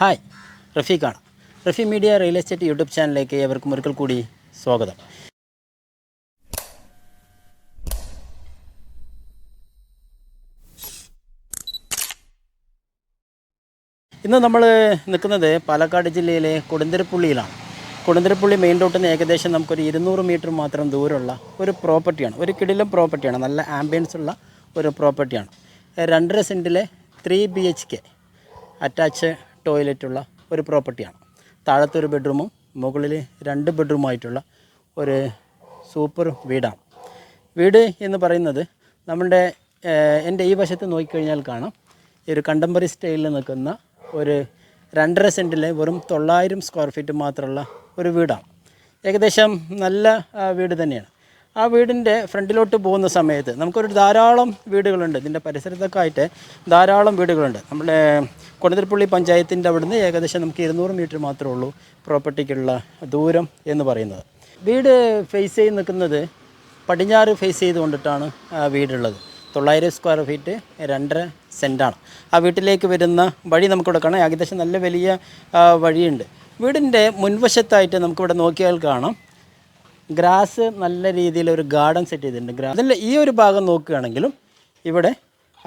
Hi, റഫീഖാണ്. Rafi media real estate YouTube ചാനലിലേക്ക് ഏവർക്കും ഒരിക്കൽ കൂടി സ്വാഗതം. ഇന്ന് നമ്മൾ നിൽക്കുന്നത് പാലക്കാട് ജില്ലയിലെ കൊടുന്തിരപ്പള്ളിയിലാണ്. കൊടുന്തിരപ്പള്ളി മെയിൻ റോഡിൽ നിന്ന് ഏകദേശം നമുക്കൊരു 200 മീറ്റർ മാത്രം ദൂരമുള്ള ഒരു പ്രോപ്പർട്ടിയാണ്. ഒരു കിടിലം പ്രോപ്പർട്ടിയാണ്. നല്ല ആംബിയൻസ് ഉള്ള ഒരു പ്രോപ്പർട്ടിയാണ്. 2.5 സെൻറ്റിലെ 3 BHK അറ്റാച്ച് ടോയ്ലറ്റുള്ള ഒരു പ്രോപ്പർട്ടിയാണ്. താഴത്തൊരു ബെഡ്റൂമും മുകളിൽ 2 ബെഡ്റൂമായിട്ടുള്ള ഒരു സൂപ്പർ വീടാണ്. വീട് എന്ന് പറയുന്നത് നമ്മുടെ എൻ്റെ ഈ വശത്ത് നോക്കിക്കഴിഞ്ഞാൽ കാണാം, ഈ ഒരു കണ്ടംപററി സ്റ്റൈലിൽ നിൽക്കുന്ന ഒരു 2.5 സെൻറ്റിലെ വെറും 900 സ്ക്വയർ ഫീറ്റ് മാത്രമുള്ള ഒരു വീടാണ്. ഏകദേശം നല്ല വീട് തന്നെയാണ്. ആ വീടിൻ്റെ ഫ്രണ്ടിലോട്ട് പോകുന്ന സമയത്ത് നമുക്കൊരു ധാരാളം വീടുകളുണ്ട്. ഇതിൻ്റെ പരിസരത്തൊക്കെ ആയിട്ട് ധാരാളം വീടുകളുണ്ട്. നമ്മുടെ കൊടുന്തിരപ്പള്ളി പഞ്ചായത്തിൻ്റെ അവിടുന്ന് ഏകദേശം നമുക്ക് 200 മീറ്റർ മാത്രമേ ഉള്ളൂ പ്രോപ്പർട്ടിക്കുള്ള ദൂരം എന്ന് പറയുന്നത്. വീട് ഫേസ് ചെയ്ത് നിൽക്കുന്നത് പടിഞ്ഞാറ് ഫേസ് ചെയ്തുകൊണ്ടിട്ടാണ് വീടുള്ളത്. 900 square feet 2.5 സെൻറ്റാണ്. ആ വീട്ടിലേക്ക് വരുന്ന വഴി നമുക്കിവിടെ കാണാം. ഏകദേശം നല്ല വലിയ വഴിയുണ്ട്. വീടിൻ്റെ മുൻവശത്തായിട്ട് നമുക്കിവിടെ നോക്കിയാൽ കാണാം, ഗ്രാസ് നല്ല രീതിയിൽ ഒരു ഗാർഡൻ സെറ്റ് ചെയ്തിട്ടുണ്ട്. അതിൽ ഈ ഒരു ഭാഗം നോക്കുകയാണെങ്കിലും ഇവിടെ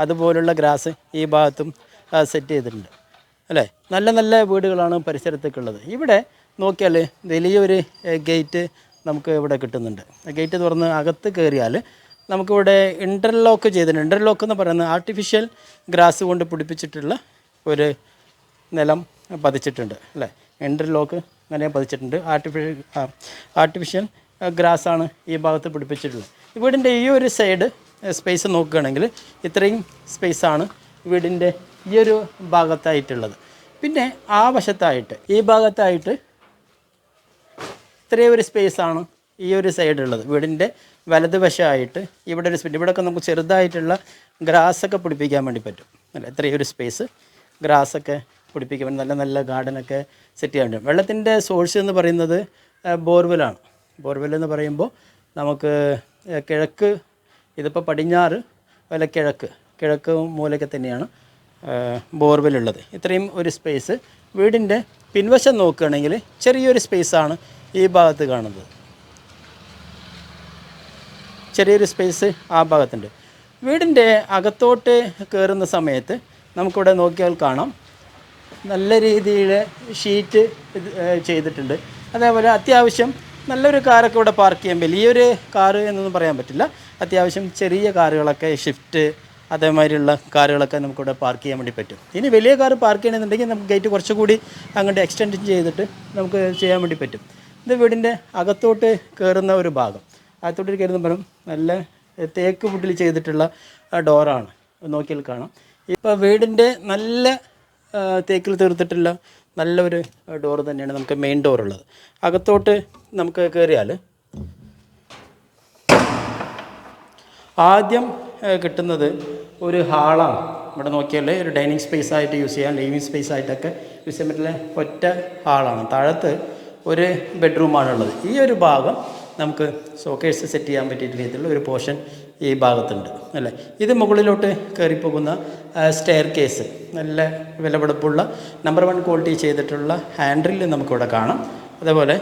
അതുപോലുള്ള ഗ്രാസ് ഈ ഭാഗത്തും സെറ്റ് ചെയ്തിട്ടുണ്ട് അല്ലേ. നല്ല നല്ല വീടുകളാണ് പരിസരത്തേക്കുള്ളത്. ഇവിടെ നോക്കിയാൽ വലിയൊരു ഗേറ്റ് നമുക്ക് ഇവിടെ കിട്ടുന്നുണ്ട്. ഗേറ്റ് തുറന്ന് അകത്ത് കയറിയാൽ നമുക്കിവിടെ ഇൻ്റർലോക്ക് ചെയ്തിട്ടുണ്ട്. ഇൻ്റർലോക്ക് എന്ന് പറയുന്നത് ആർട്ടിഫിഷ്യൽ ഗ്രാസ് കൊണ്ട് പിടിപ്പിച്ചിട്ടുള്ള ഒരു നിലം പതിച്ചിട്ടുണ്ട് അല്ലേ. ഇൻ്റർലോക്ക് അങ്ങനെ പതിച്ചിട്ടുണ്ട്. ആർട്ടിഫിഷ്യൽ ഗ്രാസാണ് ഈ ഭാഗത്ത് പിടിപ്പിച്ചിട്ടുള്ളത്. വീടിൻ്റെ ഈ ഒരു സൈഡ് സ്പേസ് നോക്കുകയാണെങ്കിൽ ഇത്രയും സ്പേസാണ് വീടിൻ്റെ ഈ ഒരു ഭാഗത്തായിട്ടുള്ളത്. പിന്നെ ആ വശത്തായിട്ട് ഈ ഭാഗത്തായിട്ട് ഇത്രയും ഒരു സ്പേസാണ് ഈ ഒരു സൈഡുള്ളത്. വീടിൻ്റെ വലതുവശമായിട്ട് ഇവിടെ ഒരു സ്പേസ്, ഇവിടെയൊക്കെ നമുക്ക് ചെറുതായിട്ടുള്ള ഗ്രാസൊക്കെ പിടിപ്പിക്കാൻ വേണ്ടി പറ്റും അല്ല. ഇത്രയും ഒരു സ്പേസ് ഗ്രാസൊക്കെ പിടിപ്പിക്കാൻ വേണ്ടി നല്ല നല്ല ഗാർഡനൊക്കെ സെറ്റ് ചെയ്യാൻ പറ്റും. വെള്ളത്തിൻ്റെ സോഴ്സ് എന്ന് പറയുന്നത് ബോർവെല്ലാണ്. ബോർവെൽ എന്ന് പറയുമ്പോൾ നമുക്ക് കിഴക്ക്, ഇതിപ്പോൾ പടിഞ്ഞാറ് അല്ല കിഴക്ക് മൂലയ്ക്ക് തന്നെയാണ് ബോർവെല്ലുള്ളത്. ഇത്രയും ഒരു സ്പേസ്. വീടിൻ്റെ പിൻവശം നോക്കുകയാണെങ്കിൽ ചെറിയൊരു സ്പേസാണ് ഈ ഭാഗത്ത് കാണുന്നത്. ചെറിയൊരു സ്പേസ് ആ ഭാഗത്തുണ്ട്. വീടിൻ്റെ അകത്തോട്ട് കയറുന്ന സമയത്ത് നമുക്കിവിടെ നോക്കിയാൽ കാണാം, നല്ല രീതിയിൽ ഷീറ്റ് ചെയ്തിട്ടുണ്ട്. അതേപോലെ അത്യാവശ്യം നല്ലൊരു കാറൊക്കെ ഇവിടെ പാർക്ക് ചെയ്യാൻ, വലിയൊരു കാറ് എന്നൊന്നും പറയാൻ പറ്റില്ല, അത്യാവശ്യം ചെറിയ കാറുകളൊക്കെ, ഷിഫ്റ്റ് അതേമാതിരിയുള്ള കാറുകളൊക്കെ നമുക്കിവിടെ പാർക്ക് ചെയ്യാൻ വേണ്ടി പറ്റും. ഇനി വലിയ കാറ് പാർക്ക് ചെയ്യണമെന്നുണ്ടെങ്കിൽ നമുക്ക് ഗേറ്റ് കുറച്ചുകൂടി അങ്ങോട്ട് എക്സ്റ്റെൻഡ് ചെയ്തിട്ട് നമുക്ക് ചെയ്യാൻ വേണ്ടി പറ്റും. ഇത് വീടിൻ്റെ അകത്തോട്ട് കയറുന്ന ഒരു ഭാഗം. അകത്തോട്ട് കയറുന്ന നല്ല തേക്ക് വുഡിൽ ചെയ്തിട്ടുള്ള ഡോറാണ്, നോക്കിയാൽ കാണാം. ഇപ്പോൾ വീടിൻ്റെ നല്ല തേക്കിൽ തീർത്തിട്ടുള്ള നല്ലൊരു ഡോറ് തന്നെയാണ് നമുക്ക് മെയിൻ ഡോറുള്ളത്. അകത്തോട്ട് നമുക്ക് കയറിയാൽ ആദ്യം കിട്ടുന്നത് ഒരു ഹാളാണ്. ഇവിടെ നോക്കിയാൽ ഒരു ഡൈനിങ് സ്പേസ് ആയിട്ട് യൂസ് ചെയ്യാം, ലിവിങ് സ്പേസ് ആയിട്ടൊക്കെ യൂസ് ചെയ്യാൻ പറ്റുന്ന ഒറ്റ ഹാളാണ്. താഴത്ത് ഒരു ബെഡ്റൂമാണുള്ളത്. ഈ ഒരു ഭാഗം നമുക്ക് ഷോക്കേഴ്സ് സെറ്റ് ചെയ്യാൻ പറ്റിയിട്ടുള്ള രീതിയിലുള്ള ഒരു പോർഷൻ ഈ ഭാഗത്തുണ്ട് അല്ലേ. ഇത് മുകളിലോട്ട് കയറിപ്പോകുന്ന സ്റ്റെയർ കേസ്, നല്ല വിലപിടിപ്പുള്ള നമ്പർ 1 ക്വാളിറ്റി ചെയ്തിട്ടുള്ള ഹാൻഡിൽ നമുക്കിവിടെ കാണാം. അതേപോലെ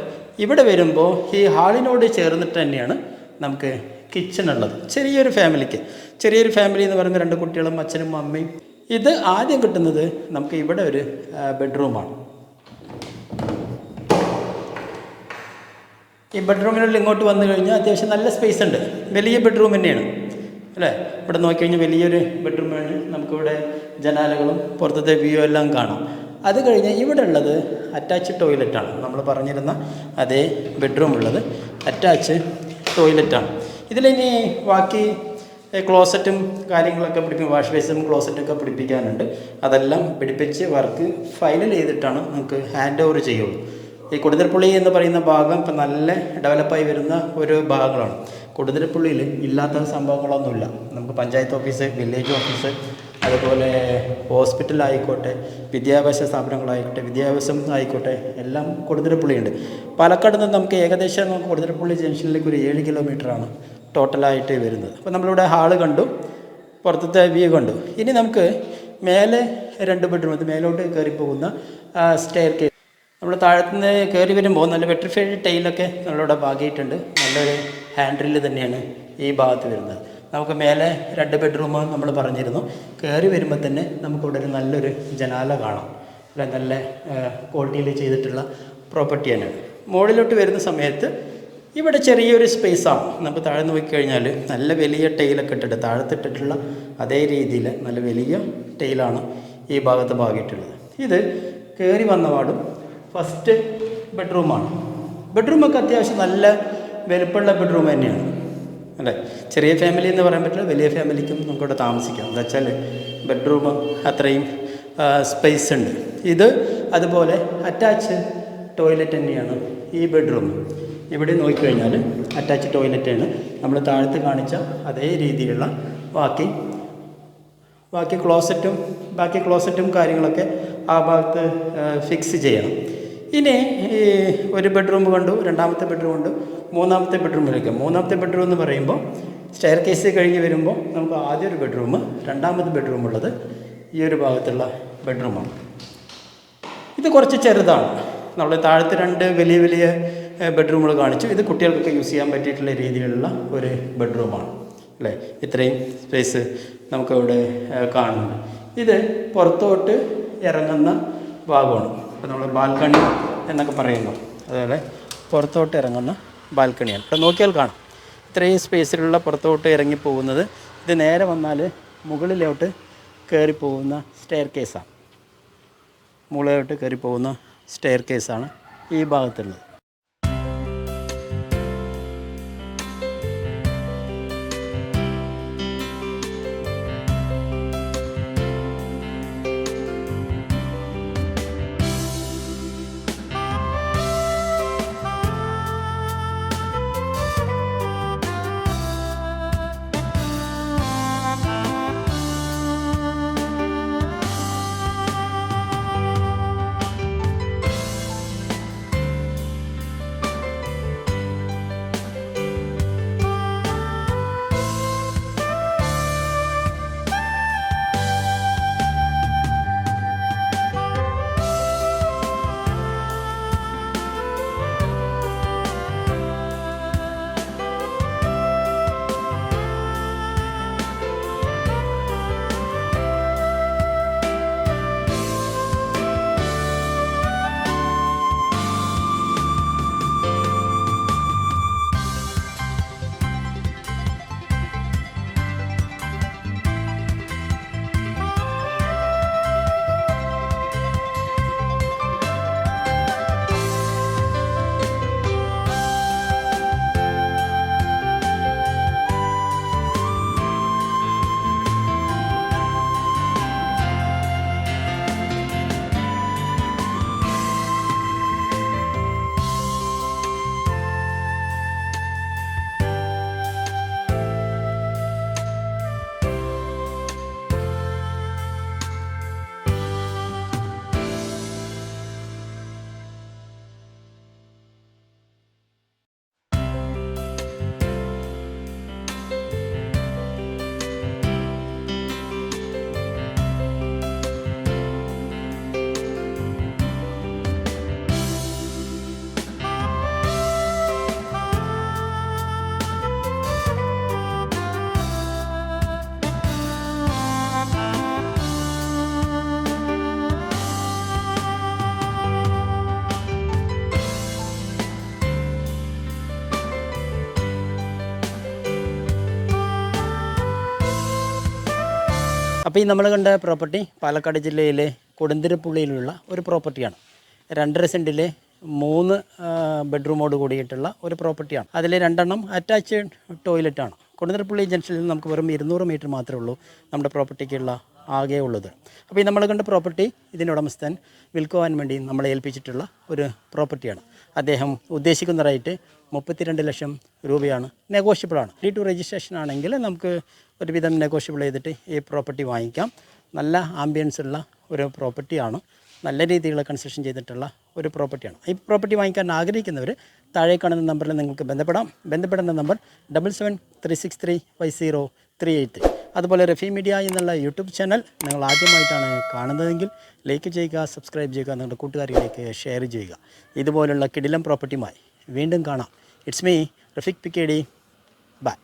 ഇവിടെ വരുമ്പോൾ ഈ ഹാളിനോട് ചേർന്നിട്ട് തന്നെയാണ് നമുക്ക് കിച്ചൺ ഉള്ളത്. ചെറിയൊരു ഫാമിലി എന്ന് പറയുന്ന 2 കുട്ടികളും അച്ഛനും അമ്മയും. ഇത് ആദ്യം കിട്ടുന്നത് നമുക്ക് ഇവിടെ ഒരു ബെഡ്റൂമാണ്. ഈ ബെഡ്റൂമിനുള്ളിൽ ഇങ്ങോട്ട് വന്നു കഴിഞ്ഞാൽ അത്യാവശ്യം നല്ല സ്പേസ് ഉണ്ട്. വലിയ ബെഡ്റൂം തന്നെയാണ് അല്ലേ. ഇവിടെ നോക്കിക്കഴിഞ്ഞാൽ വലിയൊരു ബെഡ്റൂമാണ്. നമുക്കിവിടെ ജനാലകളും പുറത്തത്തെ വ്യൂ എല്ലാം കാണാം. അത് കഴിഞ്ഞ് ഇവിടെ ഉള്ളത് അറ്റാച്ച് ടോയ്ലറ്റാണ്. നമ്മൾ പറഞ്ഞിരുന്ന അതേ ബെഡ്റൂം ഉള്ളത് അറ്റാച്ച് ടോയ്ലറ്റാണ്. ഇതിലിനി ബാക്കി ക്ലോസറ്റും കാര്യങ്ങളൊക്കെ പിടിപ്പിക്കും, വാഷ് ബേസും ക്ലോസറ്റൊക്കെ പിടിപ്പിക്കാനുണ്ട്. അതെല്ലാം പിടിപ്പിച്ച് വർക്ക് ഫൈനൽ ചെയ്തിട്ടാണ് നമുക്ക് ഹാൻഡ് ഓവർ ചെയ്യുള്ളൂ. ഈ കൊടുതിരപ്പള്ളി എന്ന് പറയുന്ന ഭാഗം ഇപ്പം നല്ല ഡെവലപ്പായി വരുന്ന ഒരു ഭാഗങ്ങളാണ്. കൊടുതിരപ്പള്ളിയിൽ ഇല്ലാത്ത സംഭവങ്ങളൊന്നുമില്ല. നമുക്ക് പഞ്ചായത്ത് ഓഫീസ്, വില്ലേജ് ഓഫീസ്, അതുപോലെ ഹോസ്പിറ്റലായിക്കോട്ടെ, വിദ്യാഭ്യാസ സ്ഥാപനങ്ങളായിക്കോട്ടെ, വിദ്യാഭ്യാസം ആയിക്കോട്ടെ, എല്ലാം കൊടുതിരപ്പള്ളിയുണ്ട്. പാലക്കാട് നിന്ന് നമുക്ക് ഏകദേശം നമുക്ക് കൊടുതിരപ്പള്ളി ജംഗ്ഷനിലേക്ക് ഒരു 7 കിലോമീറ്ററാണ് ടോട്ടലായിട്ട് വരുന്നത്. അപ്പോൾ നമ്മളിവിടെ ഹാള് കണ്ടു, പുറത്തത്തെ വ്യൂ കണ്ടു. ഇനി നമുക്ക് മേലെ 2 ബെഡ്റൂം, അത് മേലോട്ട് കയറി പോകുന്ന സ്റ്റെയർ കേസ്. നമ്മൾ താഴത്തുനിന്ന് കയറി വരുമ്പോൾ നല്ല വെട്രിഫൈഡ് ടൈലൊക്കെ നമ്മളിവിടെ പാകിയിട്ടുണ്ട്. നല്ലൊരു ഹാൻഡ് ഡ്രില്ല് തന്നെയാണ് ഈ ഭാഗത്ത് വരുന്നത്. നമുക്ക് മേലെ 2 ബെഡ്റൂം നമ്മൾ പറഞ്ഞിരുന്നു. കയറി വരുമ്പോൾ തന്നെ നമുക്കിവിടെ ഒരു നല്ലൊരു ജനാല കാണാം. അല്ല, നല്ല ക്വാളിറ്റിയിൽ ചെയ്തിട്ടുള്ള പ്രോപ്പർട്ടി തന്നെയാണ്. മുകളിലോട്ട് വരുന്ന സമയത്ത് ഇവിടെ ചെറിയൊരു സ്പേസാണ്. നമുക്ക് താഴെ നോക്കിക്കഴിഞ്ഞാൽ നല്ല വലിയ ടൈലൊക്കെ ഇട്ടിട്ട് താഴത്തിട്ടിട്ടുള്ള അതേ രീതിയിൽ നല്ല വലിയ ടൈലാണ് ഈ ഭാഗത്ത് പാകിയിട്ടുള്ളത്. ഇത് കയറി വന്നപാടും ഫസ്റ്റ് ബെഡ്റൂമാണ്. ബെഡ്റൂമൊക്കെ അത്യാവശ്യം നല്ല വലുപ്പമുള്ള ബെഡ്റൂം തന്നെയാണ് അല്ലേ. ചെറിയ ഫാമിലി എന്ന് പറയാൻ പറ്റില്ല, വലിയ ഫാമിലിക്കും നമുക്കിവിടെ താമസിക്കാം. എന്താ വെച്ചാൽ ബെഡ്റൂം അത്രയും സ്പേസ് ഉണ്ട്. ഇത് അതുപോലെ അറ്റാച്ച് ടോയ്ലറ്റ് തന്നെയാണ് ഈ ബെഡ്റൂം. ഇവിടെ നോക്കിക്കഴിഞ്ഞാൽ അറ്റാച്ച് ടോയ്ലറ്റാണ്. നമ്മൾ താഴത്ത് കാണിച്ച അതേ രീതിയിലുള്ള ബാക്കി ക്ലോസറ്റും കാര്യങ്ങളൊക്കെ ആ ഭാഗത്ത് ഫിക്സ് ചെയ്യണം. ഇനി ഈ ഒരു ബെഡ്റൂം കണ്ടു, രണ്ടാമത്തെ ബെഡ്റൂം ഉണ്ട്, മൂന്നാമത്തെ ബെഡ്റൂമിലേക്ക്. മൂന്നാമത്തെ ബെഡ്റൂം എന്ന് പറയുമ്പോൾ സ്റ്റെയർ കേസ് കഴിഞ്ഞ് വരുമ്പോൾ നമുക്ക് ആദ്യം ഒരു ബെഡ്റൂം, രണ്ടാമത്തെ ബെഡ്റൂം ഉള്ളത് ഈ ഒരു ഭാഗത്തുള്ള ബെഡ്റൂമാണ്. ഇത് കുറച്ച് ചെറുതാണ്. നമ്മൾ താഴത്തെ 2 വലിയ ബെഡ്റൂമുകൾ കാണിച്ചു. ഇത് കുട്ടികൾക്കൊക്കെ യൂസ് ചെയ്യാൻ പറ്റിയിട്ടുള്ള രീതിയിലുള്ള ഒരു ബെഡ്റൂമാണ് അല്ലേ. ഇത്രയും സ്പേസ് നമുക്കവിടെ കാണുന്നുണ്ട്. ഇത് പുറത്തോട്ട് ഇറങ്ങുന്ന ഭാഗമാണ്. ഇപ്പോൾ നമ്മൾ ബാൽക്കണി എന്നൊക്കെ പറയുന്നു, അതുപോലെ പുറത്തോട്ട് ഇറങ്ങുന്ന ബാൽക്കണിയാണ്. ഇപ്പോൾ നോക്കിയാൽ കാണാം ഇത്രയും സ്പേസിലുള്ള പുറത്തോട്ട് ഇറങ്ങി പോകുന്നത്. ഇത് നേരെ വന്നാൽ മുകളിലോട്ട് കയറി പോകുന്ന സ്റ്റെയർ കേസാണ്. മുകളിലോട്ട് കയറി പോകുന്ന സ്റ്റെയർ കേസാണ് ഈ ഭാഗത്തുള്ളത്. അപ്പോൾ ഈ നമ്മൾ കണ്ട പ്രോപ്പർട്ടി പാലക്കാട് ജില്ലയിലെ കൊടുന്തിരപ്പുള്ളിയിലുള്ള ഒരു പ്രോപ്പർട്ടിയാണ്. 2.5 സെൻറ്റിലെ 3 ബെഡ്റൂമോട് കൂടിയിട്ടുള്ള ഒരു പ്രോപ്പർട്ടിയാണ്. അതിൽ 2 അറ്റാച്ച്ഡ് ടോയ്ലറ്റാണ്. കൊടുന്തിരപ്പുള്ളി ജംഗ്ഷനിൽ നിന്ന് നമുക്ക് വെറും 200 മീറ്റർ മാത്രമേ ഉള്ളൂ നമ്മുടെ പ്രോപ്പർട്ടിക്കുള്ള ആകെ ഉള്ളത്. അപ്പോൾ ഈ നമ്മൾ കണ്ട പ്രോപ്പർട്ടി ഇതിൻ്റെ ഉടമസ്ഥൻ വിൽക്കുവാൻ വേണ്ടി നമ്മളെ ഏൽപ്പിച്ചിട്ടുള്ള ഒരു പ്രോപ്പർട്ടിയാണ്. അദ്ദേഹം ഉദ്ദേശിക്കുന്ന റേറ്റ് 32 ലക്ഷം രൂപയാണ്. നെഗോഷ്യബിളാണ്. D2 രജിസ്ട്രേഷൻ ആണെങ്കിൽ നമുക്ക് ഒരുവിധം നെഗോഷ്യബിൾ ചെയ്തിട്ട് ഈ പ്രോപ്പർട്ടി വാങ്ങിക്കാം. നല്ല ആംബിയൻസ് ഉള്ള ഒരു പ്രോപ്പർട്ടിയാണ്. നല്ല രീതിയിലുള്ള കൺസ്ട്രക്ഷൻ ചെയ്തിട്ടുള്ള ഒരു പ്രോപ്പർട്ടിയാണ്. ഈ പ്രോപ്പർട്ടി വാങ്ങിക്കാൻ ആഗ്രഹിക്കുന്നവർ താഴെ കാണുന്ന നമ്പറിൽ നിങ്ങൾക്ക് ബന്ധപ്പെടാം. ബന്ധപ്പെടുന്ന നമ്പർ 7736350383. അതുപോലെ റഫി മീഡിയ എന്നുള്ള യൂട്യൂബ് ചാനൽ നിങ്ങൾ ആദ്യമായിട്ടാണ് കാണുന്നതെങ്കിൽ ലൈക്ക് ചെയ്യുക, സബ്സ്ക്രൈബ് ചെയ്യുക, നിങ്ങളുടെ കൂട്ടുകാരിലേക്ക് ഷെയർ ചെയ്യുക. ഇതുപോലുള്ള കിടിലം പ്രോപ്പർട്ടിയുമായി വീണ്ടും കാണാം. It's me Rafeeq PKD. By.